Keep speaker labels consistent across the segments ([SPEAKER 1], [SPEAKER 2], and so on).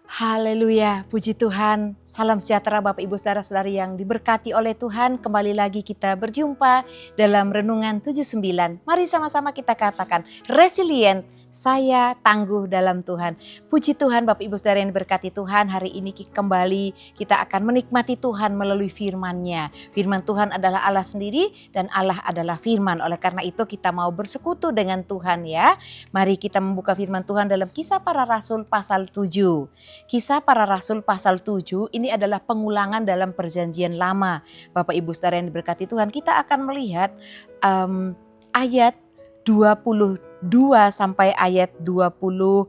[SPEAKER 1] Haleluya, puji Tuhan. Salam sejahtera Bapak Ibu Saudara-saudari yang diberkati oleh Tuhan. Kembali lagi kita berjumpa dalam Renungan 79. Mari sama-sama kita katakan, resilient, saya tangguh dalam Tuhan. Puji Tuhan Bapak Ibu Saudara yang diberkati Tuhan. Hari ini kembali kita akan menikmati Tuhan melalui firman-Nya. Firman Tuhan adalah Allah sendiri dan Allah adalah firman. Oleh karena itu kita mau bersekutu dengan Tuhan ya. Mari kita membuka firman Tuhan dalam Kisah Para Rasul pasal 7. Kisah Para Rasul pasal 7 ini adalah pengulangan dalam perjanjian lama. Bapak Ibu Saudara yang diberkati Tuhan, kita akan melihat ayat 22 sampai ayat 25.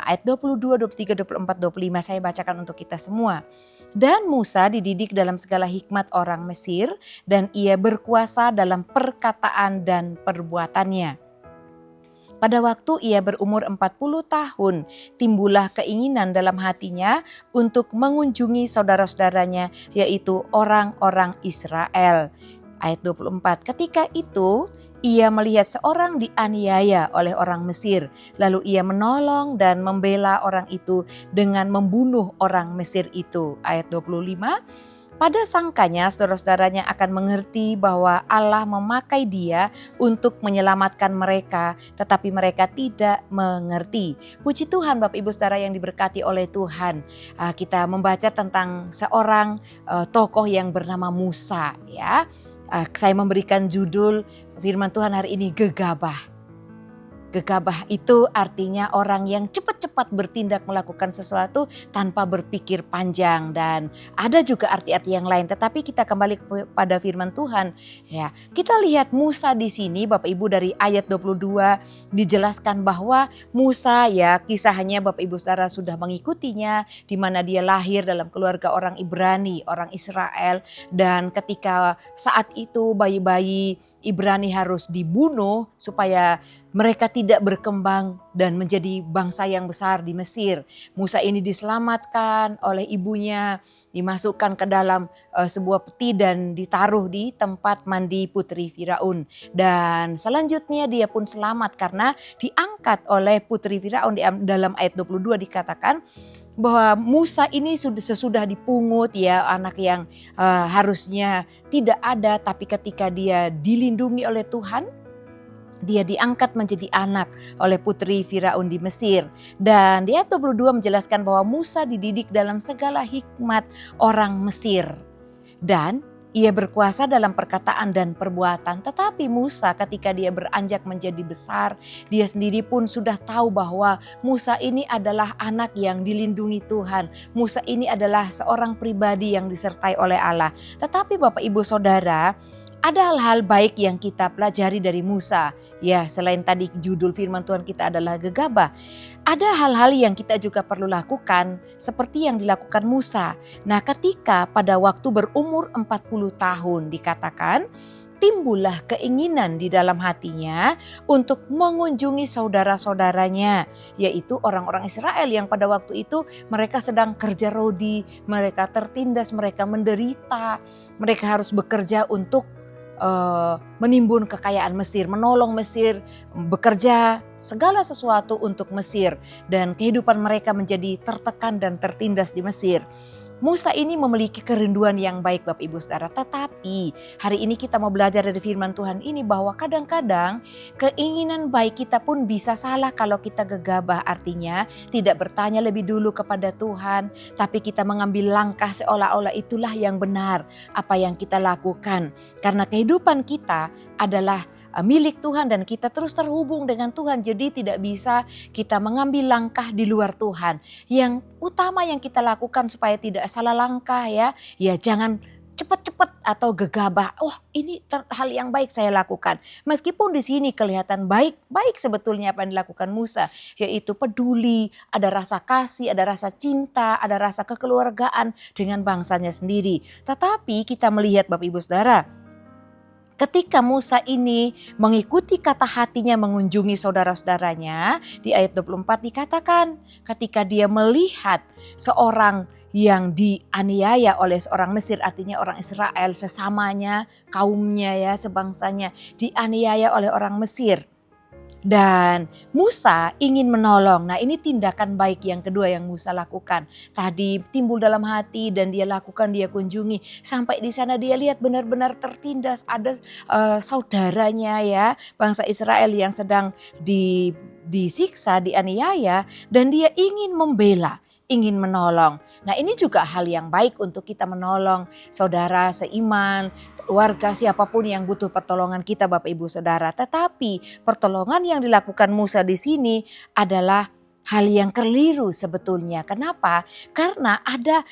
[SPEAKER 1] Ayat 22, 23, 24, 25 saya bacakan untuk kita semua. Dan Musa dididik dalam segala hikmat orang Mesir dan ia berkuasa dalam perkataan dan perbuatannya. Pada waktu ia berumur 40 tahun, timbullah keinginan dalam hatinya untuk mengunjungi saudara-saudaranya, yaitu orang-orang Israel. Ayat 24, ketika itu ia melihat seorang dianiaya oleh orang Mesir, lalu ia menolong dan membela orang itu dengan membunuh orang Mesir itu. Ayat 25, pada sangkanya saudara-saudaranya akan mengerti bahwa Allah memakai dia untuk menyelamatkan mereka, tetapi mereka tidak mengerti. Puji Tuhan Bapak Ibu Saudara yang diberkati oleh Tuhan. Kita membaca tentang seorang tokoh yang bernama Musa ya. Saya memberikan judul firman Tuhan hari ini, gegabah. Gegabah itu artinya orang yang cepat-cepat bertindak melakukan sesuatu tanpa berpikir panjang, dan ada juga arti-arti yang lain. Tetapi kita kembali kepada firman Tuhan ya. Kita lihat Musa di sini Bapak Ibu, dari ayat 22 dijelaskan bahwa Musa ya, kisahnya Bapak Ibu Saudara sudah mengikutinya, di mana dia lahir dalam keluarga orang Ibrani, orang Israel, dan ketika saat itu bayi-bayi Ibrani harus dibunuh supaya mereka tidak berkembang dan menjadi bangsa yang besar di Mesir. Musa ini diselamatkan oleh ibunya, dimasukkan ke dalam sebuah peti dan ditaruh di tempat mandi putri Firaun. Dan selanjutnya dia pun selamat karena diangkat oleh putri Firaun. Dalam ayat 22 dikatakan bahwa Musa ini sesudah dipungut ya, anak yang harusnya tidak ada, tapi ketika dia dilindungi oleh Tuhan, dia diangkat menjadi anak oleh putri Firaun di Mesir. Dan di ayat 22 menjelaskan bahwa Musa dididik dalam segala hikmat orang Mesir. Dan ia berkuasa dalam perkataan dan perbuatan. Tetapi Musa ketika dia beranjak menjadi besar, dia sendiri pun sudah tahu bahwa Musa ini adalah anak yang dilindungi Tuhan. Musa ini adalah seorang pribadi yang disertai oleh Allah. Tetapi Bapak Ibu Saudara, ada hal-hal baik yang kita pelajari dari Musa. Ya, selain tadi judul firman Tuhan kita adalah gegabah. Ada hal-hal yang kita juga perlu lakukan seperti yang dilakukan Musa. Nah, ketika pada waktu berumur 40 tahun dikatakan, timbullah keinginan di dalam hatinya untuk mengunjungi saudara-saudaranya, yaitu orang-orang Israel yang pada waktu itu mereka sedang kerja rodi, mereka tertindas, mereka menderita, mereka harus bekerja untuk menimbun kekayaan Mesir, menolong Mesir, bekerja segala sesuatu untuk Mesir, dan kehidupan mereka menjadi tertekan dan tertindas di Mesir. Musa ini memiliki kerinduan yang baik Bapak Ibu Saudara, tetapi hari ini kita mau belajar dari firman Tuhan ini bahwa kadang-kadang keinginan baik kita pun bisa salah kalau kita gegabah, artinya tidak bertanya lebih dulu kepada Tuhan, tapi kita mengambil langkah seolah-olah itulah yang benar apa yang kita lakukan. Karena kehidupan kita adalah milik Tuhan dan kita terus terhubung dengan Tuhan, jadi tidak bisa kita mengambil langkah di luar Tuhan. Yang utama yang kita lakukan supaya tidak salah langkah ya jangan cepat-cepat atau gegabah. Oh, ini hal yang baik saya lakukan. Meskipun di sini kelihatan baik sebetulnya apa yang dilakukan Musa, yaitu peduli, ada rasa kasih, ada rasa cinta, ada rasa kekeluargaan dengan bangsanya sendiri. Tetapi kita melihat Bapak Ibu Saudara, ketika Musa ini mengikuti kata hatinya mengunjungi saudara-saudaranya, di ayat 24 dikatakan ketika dia melihat seorang yang dianiaya oleh seorang Mesir, artinya orang Israel sesamanya, kaumnya ya, sebangsanya dianiaya oleh orang Mesir. Dan Musa ingin menolong. Nah, ini tindakan baik yang kedua yang Musa lakukan. Tadi timbul dalam hati dan dia lakukan, dia kunjungi. Sampai di sana dia lihat benar-benar tertindas, ada saudaranya ya, bangsa Israel yang sedang disiksa, dianiaya, dan dia ingin membela, ingin menolong. Nah, ini juga hal yang baik untuk kita menolong saudara seiman, keluarga, siapapun yang butuh pertolongan kita Bapak Ibu Saudara. Tetapi pertolongan yang dilakukan Musa di sini adalah hal yang keliru sebetulnya. Kenapa? Karena ada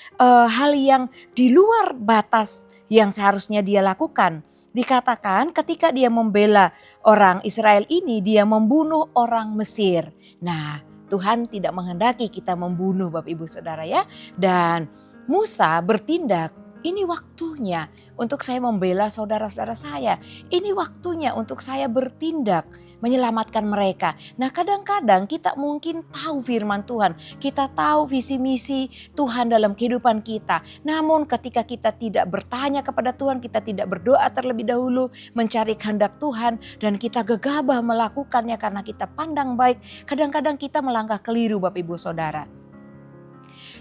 [SPEAKER 1] hal yang di luar batas yang seharusnya dia lakukan. Dikatakan ketika dia membela orang Israel ini, dia membunuh orang Mesir. Nah, Tuhan tidak menghendaki kita membunuh Bapak Ibu Saudara ya. Dan Musa bertindak, ini waktunya untuk saya membela saudara-saudara saya. Ini waktunya untuk saya bertindak menyelamatkan mereka. Nah, kadang-kadang kita mungkin tahu firman Tuhan, kita tahu visi misi Tuhan dalam kehidupan kita. Namun ketika kita tidak bertanya kepada Tuhan, kita tidak berdoa terlebih dahulu mencari kehendak Tuhan, dan kita gegabah melakukannya karena kita pandang baik, kadang-kadang kita melangkah keliru Bapak Ibu Saudara.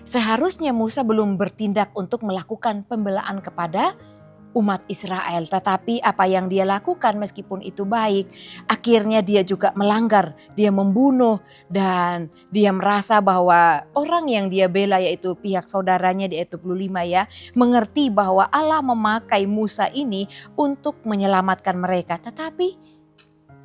[SPEAKER 1] Seharusnya Musa belum bertindak untuk melakukan pembelaan kepada umat Israel. Tetapi apa yang dia lakukan meskipun itu baik, akhirnya dia juga melanggar, dia membunuh, dan dia merasa bahwa orang yang dia bela yaitu pihak saudaranya di ayat 25 ya, mengerti bahwa Allah memakai Musa ini untuk menyelamatkan mereka. Tetapi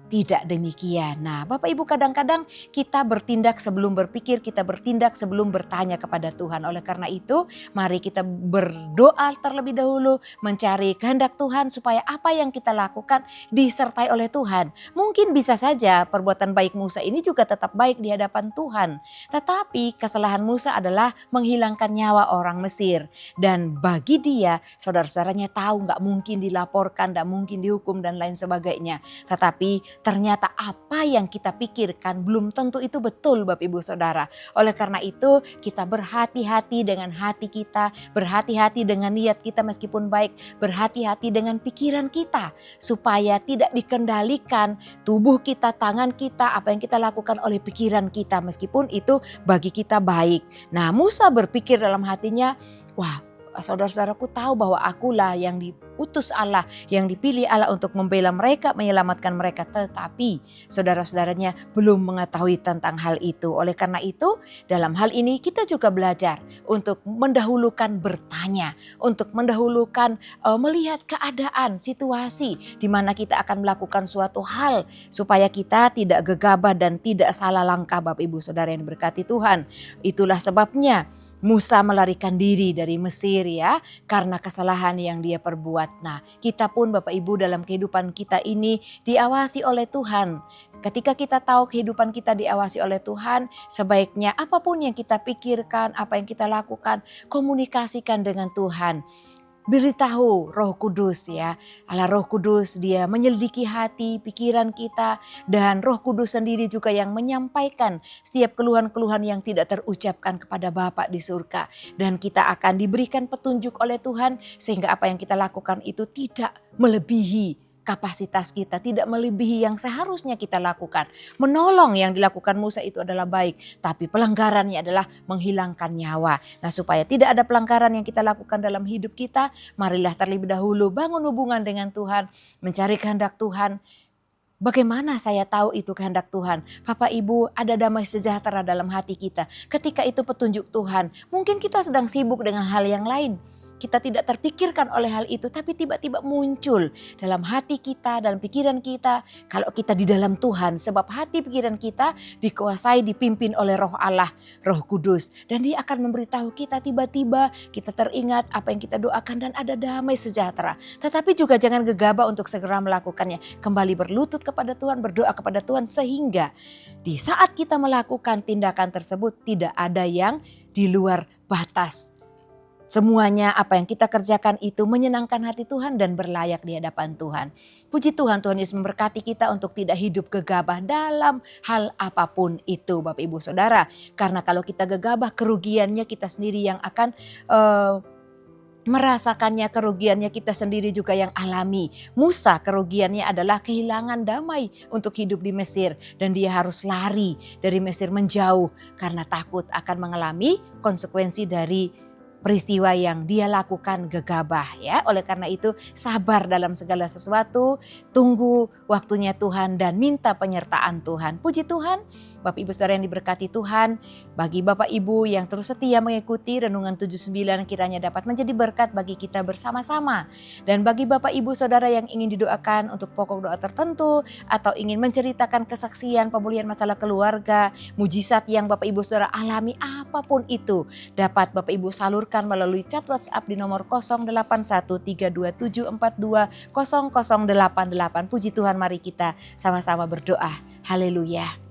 [SPEAKER 1] tidak demikian. Nah, Bapak Ibu, kadang-kadang kita bertindak sebelum berpikir, kita bertindak sebelum bertanya kepada Tuhan. Oleh karena itu, mari kita berdoa terlebih dahulu, mencari kehendak Tuhan supaya apa yang kita lakukan disertai oleh Tuhan. Mungkin bisa saja perbuatan baik Musa ini juga tetap baik di hadapan Tuhan. Tetapi kesalahan Musa adalah menghilangkan nyawa orang Mesir. Dan bagi dia, saudara-saudaranya tahu gak mungkin dilaporkan, gak mungkin dihukum dan lain sebagainya. Tetapi ternyata apa yang kita pikirkan belum tentu itu betul Bapak Ibu Saudara. Oleh karena itu kita berhati-hati dengan hati kita, berhati-hati dengan niat kita meskipun baik, berhati-hati dengan pikiran kita supaya tidak dikendalikan tubuh kita, tangan kita, apa yang kita lakukan oleh pikiran kita meskipun itu bagi kita baik. Nah, Musa berpikir dalam hatinya, wah, saudara-saudaraku tahu bahwa akulah yang diutus Allah, yang dipilih Allah untuk membela mereka, menyelamatkan mereka. Tetapi saudara-saudaranya belum mengetahui tentang hal itu. Oleh karena itu dalam hal ini kita juga belajar untuk mendahulukan bertanya, untuk mendahulukan melihat keadaan, situasi di mana kita akan melakukan suatu hal supaya kita tidak gegabah dan tidak salah langkah Bapak Ibu Saudara yang diberkati Tuhan. Itulah sebabnya Musa melarikan diri dari Mesir ya, karena kesalahan yang dia perbuat. Nah, kita pun Bapak Ibu dalam kehidupan kita ini diawasi oleh Tuhan. Ketika kita tahu kehidupan kita diawasi oleh Tuhan, sebaiknya apapun yang kita pikirkan, apa yang kita lakukan, komunikasikan dengan Tuhan. Beritahu Roh Kudus ya, Allah Roh Kudus dia menyelidiki hati, pikiran kita, dan Roh Kudus sendiri juga yang menyampaikan setiap keluhan-keluhan yang tidak terucapkan kepada Bapa di surga. Dan kita akan diberikan petunjuk oleh Tuhan sehingga apa yang kita lakukan itu tidak melebihi kapasitas kita, tidak melebihi yang seharusnya kita lakukan. Menolong yang dilakukan Musa itu adalah baik, tapi pelanggarannya adalah menghilangkan nyawa. Nah, supaya tidak ada pelanggaran yang kita lakukan dalam hidup kita, marilah terlebih dahulu bangun hubungan dengan Tuhan, mencari kehendak Tuhan. Bagaimana saya tahu itu kehendak Tuhan? Bapak Ibu, ada damai sejahtera dalam hati kita. Ketika itu petunjuk Tuhan, mungkin kita sedang sibuk dengan hal yang lain. Kita tidak terpikirkan oleh hal itu, tapi tiba-tiba muncul dalam hati kita, dalam pikiran kita. Kalau kita di dalam Tuhan, sebab hati pikiran kita dikuasai, dipimpin oleh Roh Allah, Roh Kudus. Dan Dia akan memberitahu kita, tiba-tiba kita teringat apa yang kita doakan dan ada damai sejahtera. Tetapi juga jangan gegabah untuk segera melakukannya. Kembali berlutut kepada Tuhan, berdoa kepada Tuhan, sehingga di saat kita melakukan tindakan tersebut tidak ada yang di luar batas. Semuanya apa yang kita kerjakan itu menyenangkan hati Tuhan dan berlayak di hadapan Tuhan. Puji Tuhan, Tuhan Yesus memberkati kita untuk tidak hidup gegabah dalam hal apapun itu Bapak Ibu Saudara. Karena kalau kita gegabah, kerugiannya kita sendiri yang akan merasakannya, kerugiannya kita sendiri juga yang alami. Musa kerugiannya adalah kehilangan damai untuk hidup di Mesir. Dan dia harus lari dari Mesir menjauh karena takut akan mengalami konsekuensi dari peristiwa yang dia lakukan gegabah ya. Oleh karena itu sabar dalam segala sesuatu, tunggu waktunya Tuhan dan minta penyertaan Tuhan. Puji Tuhan, Bapak Ibu Saudara yang diberkati Tuhan, bagi Bapak Ibu yang terus setia mengikuti Renungan 79 kiranya dapat menjadi berkat bagi kita bersama-sama. Dan bagi Bapak Ibu Saudara yang ingin didoakan untuk pokok doa tertentu atau ingin menceritakan kesaksian pemulihan masalah keluarga, mujizat yang Bapak Ibu Saudara alami apapun itu, dapat Bapak Ibu salurkan melalui chat WhatsApp di nomor 081327420088. Puji Tuhan, mari kita sama-sama berdoa. Haleluya.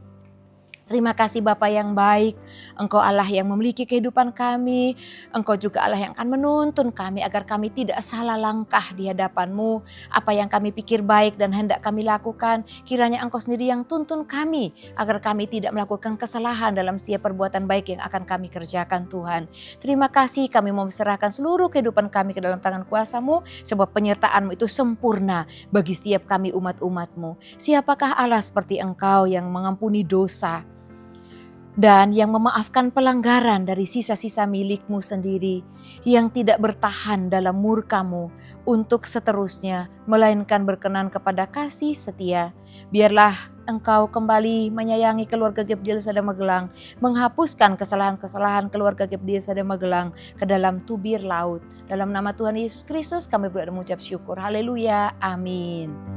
[SPEAKER 1] Terima kasih Bapa yang baik, Engkau Allah yang memiliki kehidupan kami, Engkau juga Allah yang akan menuntun kami agar kami tidak salah langkah di hadapan-Mu. Apa yang kami pikir baik dan hendak kami lakukan, kiranya Engkau sendiri yang tuntun kami agar kami tidak melakukan kesalahan dalam setiap perbuatan baik yang akan kami kerjakan Tuhan. Terima kasih, kami mau serahkan seluruh kehidupan kami ke dalam tangan kuasa-Mu, sebab penyertaan-Mu itu sempurna bagi setiap kami umat-umat-Mu. Siapakah Allah seperti Engkau yang mengampuni dosa dan yang memaafkan pelanggaran dari sisa-sisa milik-Mu sendiri, yang tidak bertahan dalam murka-Mu untuk seterusnya, melainkan berkenan kepada kasih setia. Biarlah Engkau kembali menyayangi keluarga Gebdiel Sada Magelang, menghapuskan kesalahan-kesalahan keluarga Gebdiel Sada Magelang ke dalam tubir laut. Dalam nama Tuhan Yesus Kristus kami berdoa dan mengucap syukur. Haleluya, amin.